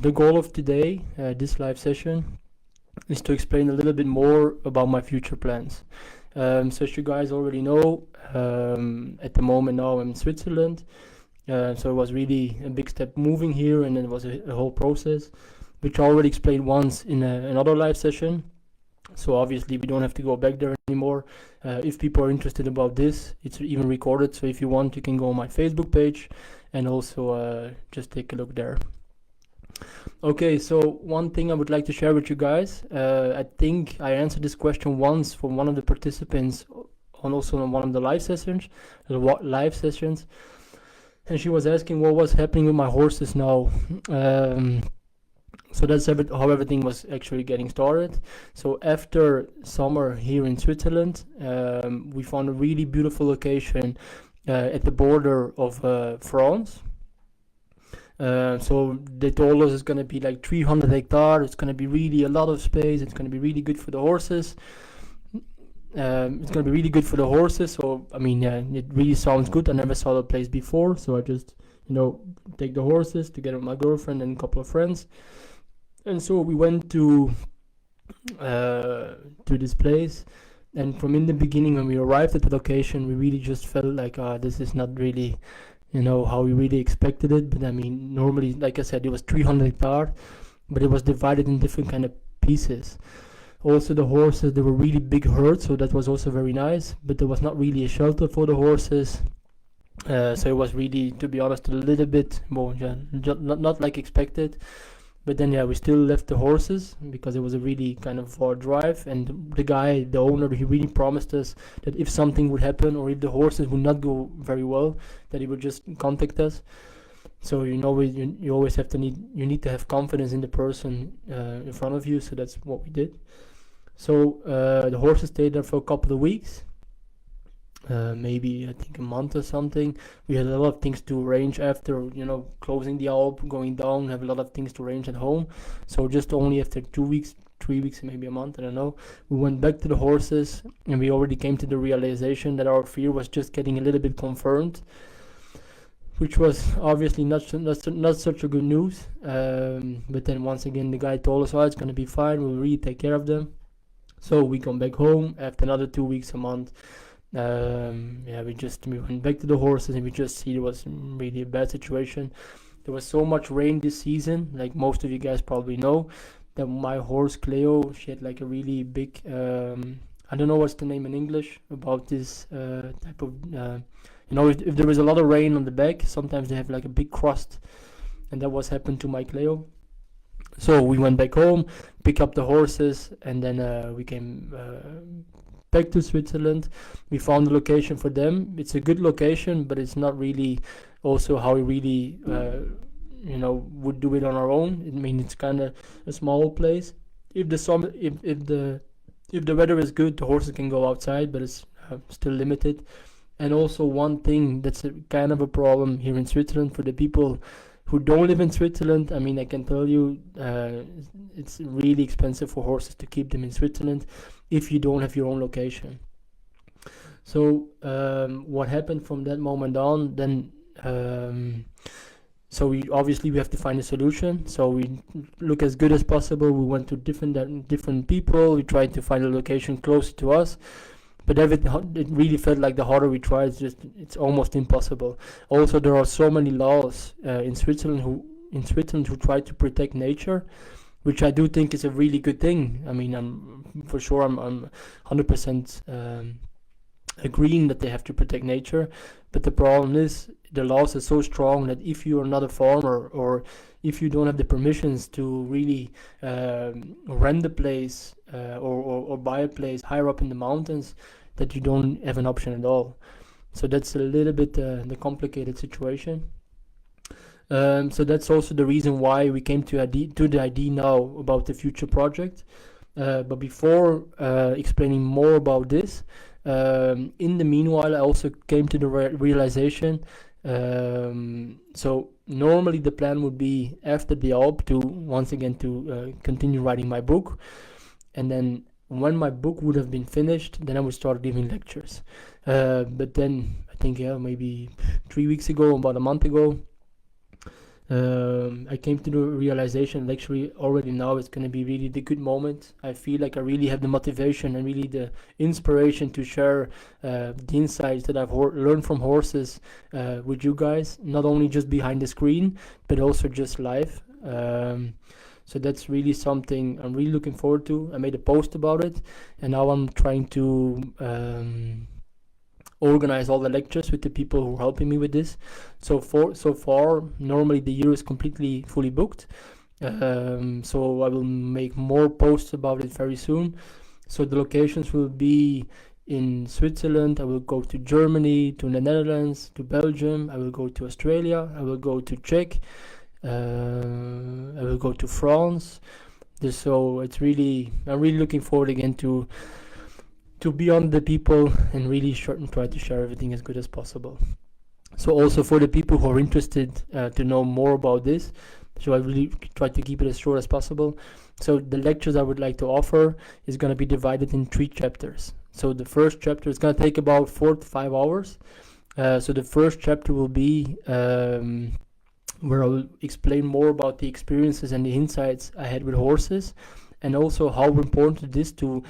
the goal of today, this live session, is to explain a little bit more about my future plans. So as you guys already know, at the moment now I'm in Switzerland. So it was really a big step moving here, and it was a whole process, which I already explained once in another live session. So obviously we don't have to go back there anymore. If people are interested about this, it's even recorded. So if you want, you can go on my Facebook page and also just take a look there. Okay, so one thing I would like to share with you guys, I think I answered this question once from one of the participants on one of the live sessions, and she was asking what was happening with my horses now. So that's how everything was actually getting started. So after summer here in Switzerland, we found a really beautiful location at the border of France. So they told us it's going to be like 300 hectares. It's going to be really a lot of space. It's going to be really good for the horses. So I mean, it really sounds good. I never saw the place before, so I just take the horses together with my girlfriend and a couple of friends, and so we went to this place. And from in the beginning, when we arrived at the location, we really just felt like this is not really how we really expected it. But I mean, normally, like I said, it was 300 hectares, but it was divided in different kind of pieces. Also, the horses, they were really big herds, so that was also very nice, but there was not really a shelter for the horses. So it was really, to be honest, a little bit more, not like expected. But then, we still left the horses because it was a really kind of far drive. And the owner, he really promised us that if something would happen or if the horses would not go very well, that he would just contact us. So you always need to have confidence in the person in front of you. So that's what we did. So the horses stayed there for a couple of weeks. Maybe I think a month or something. We had a lot of things to arrange after, closing the Alp, going down, have a lot of things to arrange at home. So just only after 2 weeks, 3 weeks, maybe a month, I don't know, we went back to the horses, and we already came to the realization that our fear was just getting a little bit confirmed, which was obviously not such a good news. But then once again, the guy told us, it's going to be fine, we'll really take care of them. So we come back home after another 2 weeks, a month. We went back to the horses, and we just see it was really a bad situation. There was so much rain this season, like most of you guys probably know, that my horse Cleo, she had like a really big, I don't know what's the name in English about this type of, if there is a lot of rain on the back, sometimes they have like a big crust, and that was happened to my Cleo. So we went back home, pick up the horses, and then we came back to Switzerland. We found a location for them. It's a good location, but it's not really also how we really would do it on our own. I mean, it's kind of a small place. If the weather is good, the horses can go outside, but it's still limited. And also one thing that's kind of a problem here in Switzerland for the people who don't live in Switzerland, I mean, I can tell you it's really expensive for horses to keep them in Switzerland if you don't have your own location. So what happened from that moment on, then so we have to find a solution. So we look as good as possible. We went to different people. We tried to find a location close to us. But it really felt like the harder we try, it's almost impossible. Also, there are so many laws in Switzerland who try to protect nature, which I do think is a really good thing. I mean, I'm 100% agreeing that they have to protect nature. But the problem is the laws are so strong that if you are not a farmer, or if you don't have the permissions to really rent a place or buy a place higher up in the mountains, that you don't have an option at all. So that's a little bit the complicated situation. So that's also the reason why we came to the idea now about the future project. But before explaining more about this, in the meanwhile, I also came to the realization. So normally the plan would be after the Alp to once again to continue writing my book, and then when my book would have been finished, then I would start giving lectures. But then I think maybe 3 weeks ago, about a month ago, I came to the realization actually already now it's going to be really the good moment. I feel like I really have the motivation and really the inspiration to share the insights that I've learned from horses with you guys, not only just behind the screen, but also just live. So that's really something I'm really looking forward to. I made a post about it, and now I'm trying to organize all the lectures with the people who are helping me with this. So far, normally the year is completely fully booked. So I will make more posts about it very soon. So the locations will be in Switzerland. I will go to Germany, to the Netherlands, to Belgium. I will go to Australia. I will go to Czech. I will go to France. So I'm really looking forward again to be on the people and really try to share everything as good as possible. So also for the people who are interested to know more about this, so I really try to keep it as short as possible. So the lectures I would like to offer is going to be divided in 3 chapters. So the first chapter is going to take about 4 to 5 hours. So the first chapter will be where I will explain more about the experiences and the insights I had with horses, and also how important it is to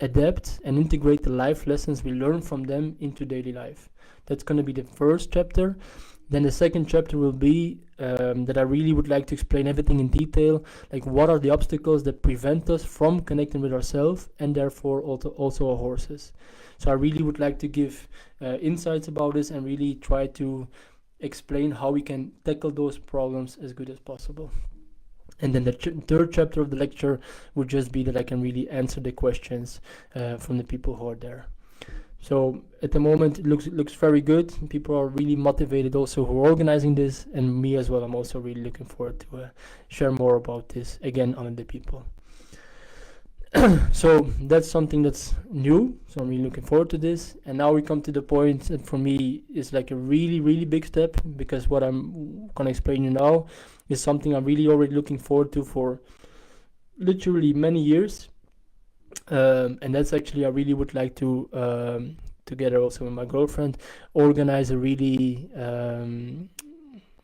adapt and integrate the life lessons we learn from them into daily life. That's going to be the first chapter. Then the second chapter will be that I really would like to explain everything in detail, like what are the obstacles that prevent us from connecting with ourselves and therefore also our horses. So I really would like to give insights about this and really try to explain how we can tackle those problems as good as possible. And then the third chapter of the lecture would just be that I can really answer the questions from the people who are there. So at the moment it looks very good. People are really motivated also who are organizing this, and me as well. I'm also really looking forward to share more about this again on the people. So that's something that's new, so I'm really looking forward to this. And now we come to the point that for me is like a really big step, because what I'm gonna explain you now is something I'm really already looking forward to for literally many years. And that's actually, I really would like to together also with my girlfriend organize a really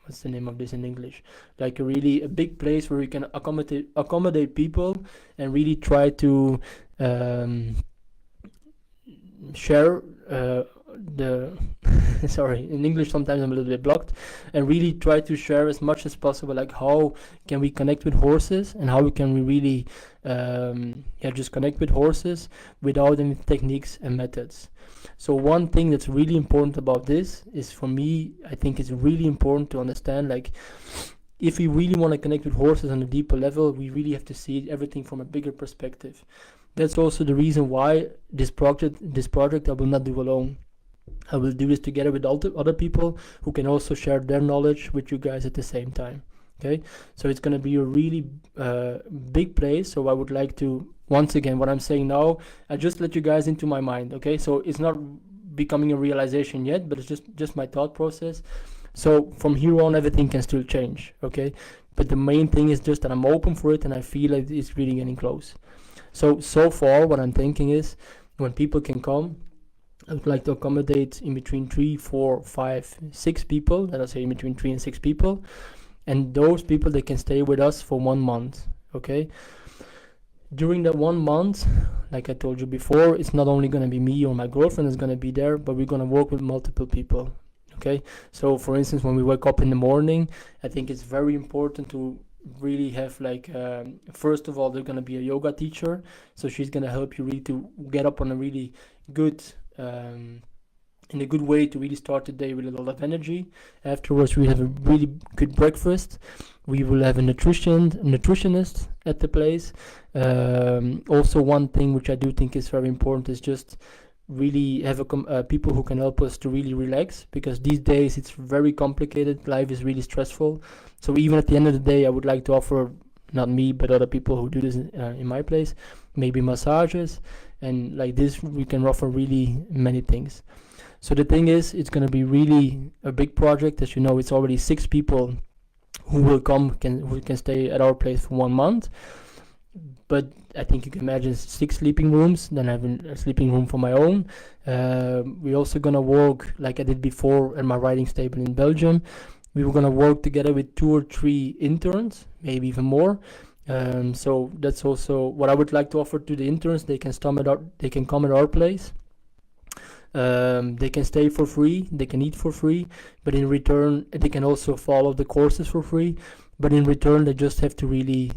what's the name of this in English? Like a big place where we can accommodate people and really try to share the sorry, in English sometimes I'm a little bit blocked, and really try to share as much as possible, like how can we connect with horses and how can we really just connect with horses without any techniques and methods. So one thing that's really important about this is, for me, I think it's really important to understand, like, if we really want to connect with horses on a deeper level, we really have to see everything from a bigger perspective. That's also the reason why this project I will not do alone. I will do this together with other people who can also share their knowledge with you guys at the same time. Okay, so it's going to be a really big place. So I would like to, once again, what I'm saying now, I just let you guys into my mind. Okay, so it's not becoming a realization yet, but it's just my thought process. So from here on, everything can still change. Okay, but the main thing is just that I'm open for it, and I feel like it's really getting close. So far, what I'm thinking is, when people can come, I would like to accommodate in between 3, 4, 5, 6 people. Let us say in between 3 and 6 people. And those people, they can stay with us for 1 month. Okay. During that 1 month, like I told you before, it's not only going to be me or my girlfriend is going to be there, but we're going to work with multiple people. Okay. So for instance, when we wake up in the morning, I think it's very important to really have, like, first of all, there's going to be a yoga teacher. So she's going to help you really to get up on a really good in a good way to really start the day with a lot of energy. Afterwards, we have a really good breakfast. We will have a nutritionist at the place. Also, one thing which I do think is very important is just really have people who can help us to really relax, because these days it's very complicated. Life is really stressful. So even at the end of the day, I would like to offer, not me, but other people who do this in my place, maybe massages, and like this we can offer really many things. So the thing is, it's going to be really a big project. As you know, it's already 6 people who will come, who can stay at our place for 1 month. But I think you can imagine 6 sleeping rooms, then having a sleeping room for my own. We're also going to work like I did before at my riding stable in Belgium. we were gonna work together with 2 or 3 interns, maybe even more. So that's also what I would like to offer to the interns. They can come at our place. They can stay for free, they can eat for free, but in return they can also follow the courses for free. But in return they just have to really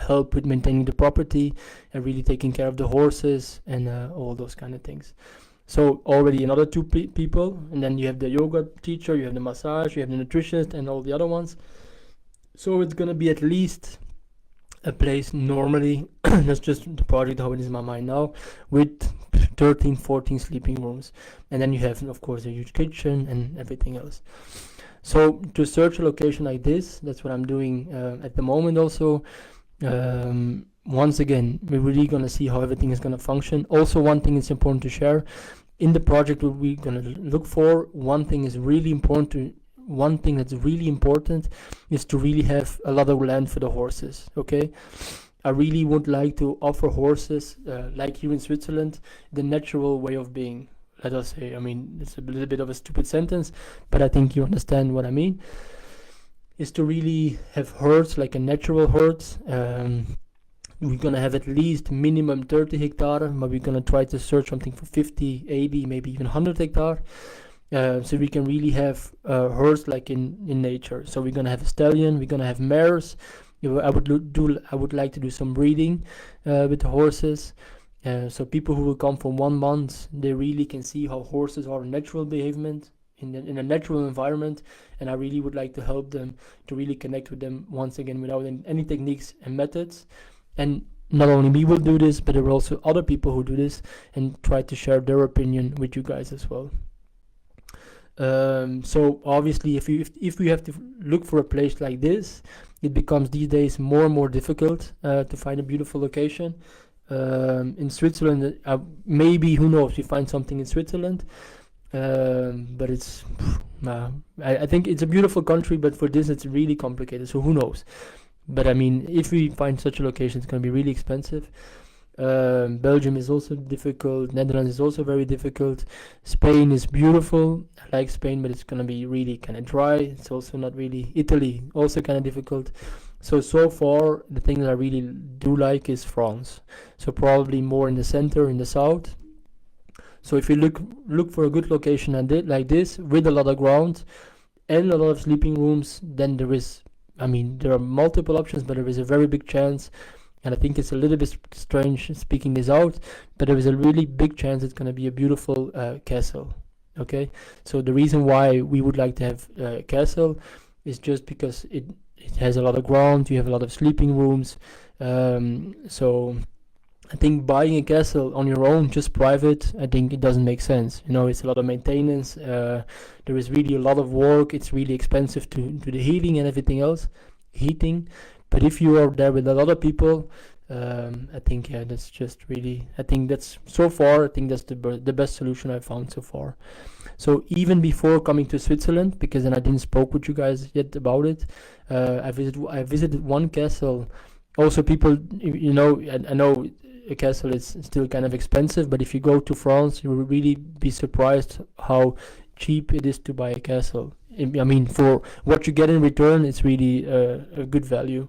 help with maintaining the property and really taking care of the horses and all those kind of things. So already another 2 people, and then you have the yoga teacher, you have the massage, you have the nutritionist, and all the other ones. So it's gonna be at least a place normally, that's just the project how it is in my mind now, with 13-14 sleeping rooms, and then you have of course a huge kitchen and everything else. So to search a location like this, that's what I'm doing at the moment also. Once again, we're really gonna see how everything is gonna function. Also, one thing is important to share in the project, what we're gonna look for, one thing that's really important is to really have a lot of land for the horses. Okay, I really would like to offer horses, like here in Switzerland, the natural way of being. Let us say, I mean, it's a little bit of a stupid sentence, but I think you understand what I mean. Is to really have herds like a natural herds. We're gonna have at least minimum 30 hectares, but we're gonna try to search something for 50, 80, maybe even 100 hectares. So we can really have herds like in nature. So we're gonna have a stallion, we're gonna have mares. I would like to do some breeding with the horses. So people who will come for 1 month, they really can see how horses are natural behavement in a natural environment, and I really would like to help them to really connect with them once again without any techniques and methods. And not only me will do this, but there are also other people who do this and try to share their opinion with you guys as well. So obviously, if we have to look for a place like this, it becomes these days more and more difficult to find a beautiful location. In Switzerland, maybe, who knows, we find something in Switzerland, but it's I think it's a beautiful country, but for this it's really complicated, so who knows. But I mean, if we find such a location, it's going to be really expensive. Belgium is also difficult. Netherlands is also very difficult. Spain is beautiful. I like Spain, but it's going to be really kind of dry. It's also not really. Italy, also kind of difficult. So far, the thing that I really do like is France. So probably more in the center, in the south. So if you look for a good location like this, with a lot of ground and a lot of sleeping rooms, then there are multiple options, but there is a very big chance, and I think it's a little bit strange speaking this out, but there is a really big chance it's going to be a beautiful castle. Okay, so the reason why we would like to have a castle is just because it has a lot of ground, you have a lot of sleeping rooms. So I think buying a castle on your own, just private, I think it doesn't make sense. It's a lot of maintenance. There is really a lot of work. It's really expensive to do the heating and everything else. But if you are there with a lot of people, I think that's just really. I think that's the best solution I've found so far. So even before coming to Switzerland, because then I didn't spoke with you guys yet about it, I visited one castle. Also, people, I know a castle is still kind of expensive, but if you go to France, you will really be surprised how cheap it is to buy a castle. I mean, for what you get in return, it's really a good value.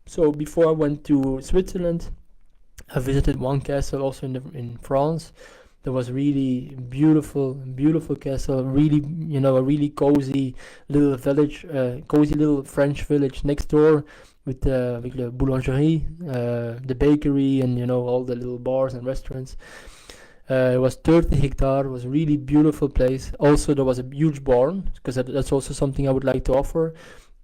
So before I went to Switzerland, I visited one castle also in France. That was really beautiful castle. Really, a really cozy little village, cozy little French village next door, with the boulangerie, the bakery, and all the little bars and restaurants. It was 30 hectares. It was a really beautiful place. Also, there was a huge barn, because that's also something I would like to offer.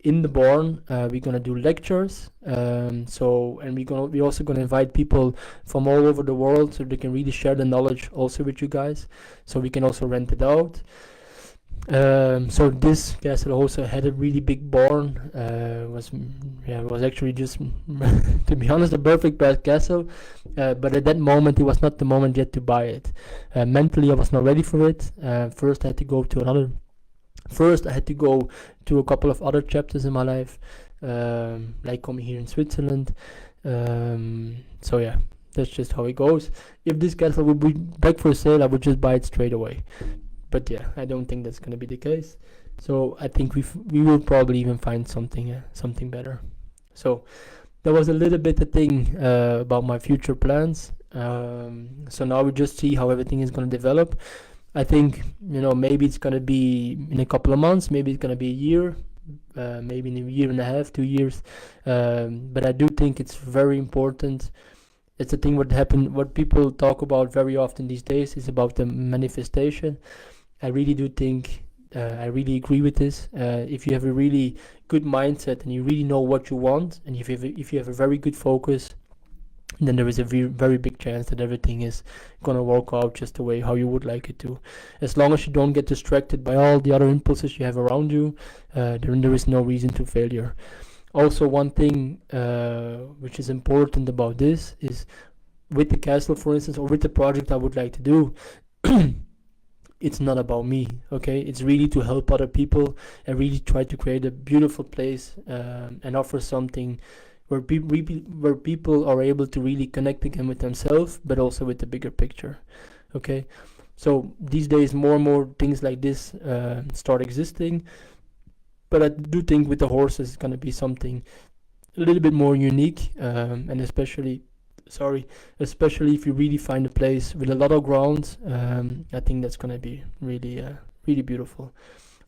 In the barn, we're gonna do lectures. And we're also gonna invite people from all over the world, so they can really share the knowledge also with you guys. So we can also rent it out. So this castle also had a really big barn. It was actually just to be honest, a perfect castle. But at that moment, it was not the moment yet to buy it. Mentally, I was not ready for it. First I had to go to a couple of other chapters in my life, like coming here in Switzerland. So yeah, that's just how it goes. If this castle would be back for sale, I would just buy it straight away. But yeah, I don't think that's going to be the case. So I think we will probably even find something better. So that was a little bit the thing about my future plans. So now we just see how everything is going to develop. I think, maybe it's going to be in a couple of months, maybe it's going to be a year, maybe in a year and a half, 2 years. But I do think it's very important. It's a thing what people talk about very often these days is about the manifestation. I really do think, I really agree with this. If you have a really good mindset and you really know what you want, and if you have a very good focus, then there is a very big chance that everything is gonna work out just the way how you would like it to. As long as you don't get distracted by all the other impulses you have around you, then there is no reason to failure. Also, one thing which is important about this is with the castle, for instance, or with the project I would like to do. It's not about me, okay? It's really to help other people and really try to create a beautiful place and offer something where people are able to really connect again with themselves, but also with the bigger picture, okay? So these days, more and more things like this start existing, but I do think with the horses, it's gonna be something a little bit more unique, and especially if you really find a place with a lot of ground, I think that's gonna be really really beautiful.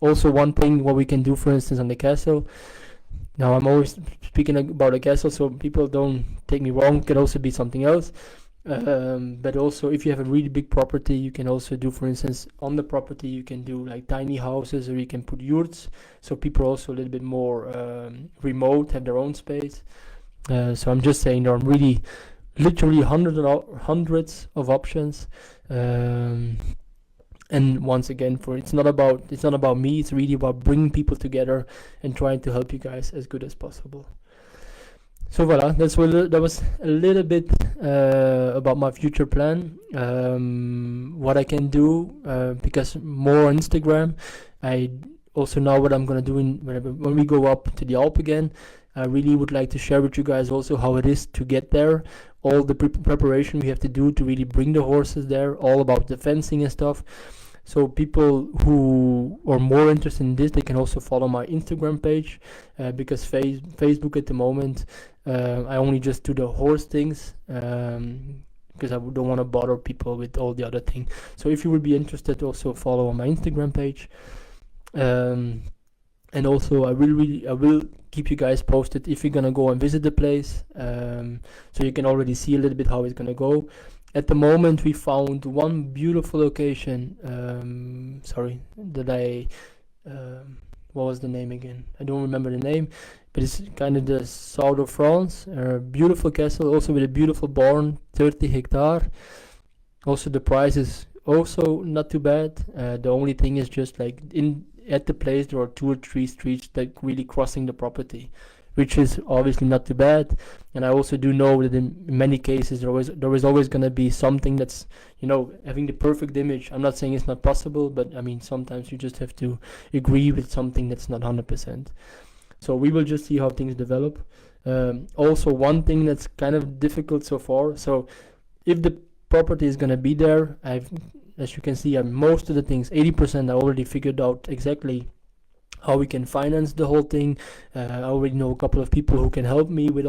Also, one thing what we can do, for instance, on the castle. Now I'm always speaking about a castle, so people don't take me wrong. It could also be something else. But also, if you have a really big property, you can also do, for instance, on the property, you can do like tiny houses, or you can put yurts, so people are also a little bit more remote, have their own space. So I'm just saying there are really literally hundreds of options. And once again, it's not about me. It's really about bringing people together and trying to help you guys as good as possible. So voila, that was a little bit about my future plan. What I can do, because more on Instagram. I also know what I'm gonna do when we go up to the Alp again. I really would like to share with you guys also how it is to get there, all the preparation we have to do to really bring the horses there, all about the fencing and stuff. So people who are more interested in this, they can also follow my Instagram page, because Facebook at the moment, I only just do the horse things, because I don't want to bother people with all the other things. So if you would be interested, also follow on my Instagram page. And also I will keep you guys posted if you're gonna go and visit the place, so you can already see a little bit how it's gonna go. At the moment, we found one beautiful location. What was the name again? I don't remember the name, but it's kind of the south of France. Beautiful castle, also with a beautiful barn, 30 hectare. Also, the price is also not too bad. The only thing is just like at the place there are 2 or 3 streets that really crossing the property, which is obviously not too bad. And I also do know that in many cases there is always going to be something that's, having the perfect image. I'm not saying it's not possible, but I mean, sometimes you just have to agree with something that's not 100%. So we will just see how things develop. Also, one thing that's kind of difficult so far, so if the property is going to be there, as you can see, most of the things, 80%, I already figured out exactly how we can finance the whole thing. I already know a couple of people who can help me with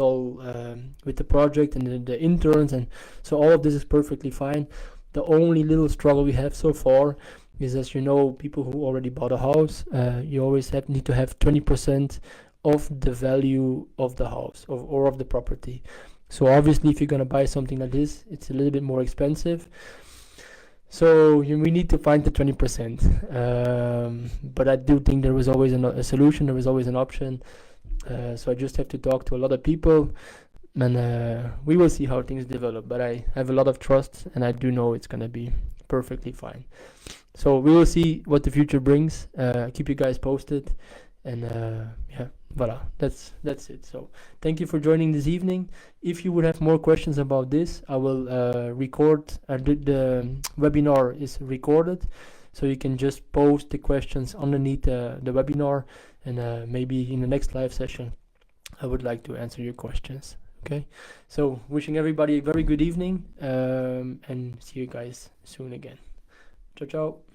with the project and the interns, and so all of this is perfectly fine. The only little struggle we have so far is, as you know, people who already bought a house, you always need to have 20% of the value of the house or of the property. So obviously, if you're gonna buy something like this, it's a little bit more expensive. So we need to find the 20%, but I do think there is always a solution. There is always an option. So I just have to talk to a lot of people, and we will see how things develop. But I have a lot of trust, and I do know it's gonna be perfectly fine. So we will see what the future brings. Keep you guys posted, and yeah, voila, that's it. So thank you for joining this evening. If you would have more questions about this, I will record. The webinar is recorded, so you can just post the questions underneath the webinar, and maybe in the next live session I would like to answer your questions. Okay, so wishing everybody a very good evening, and see you guys soon again. Ciao ciao.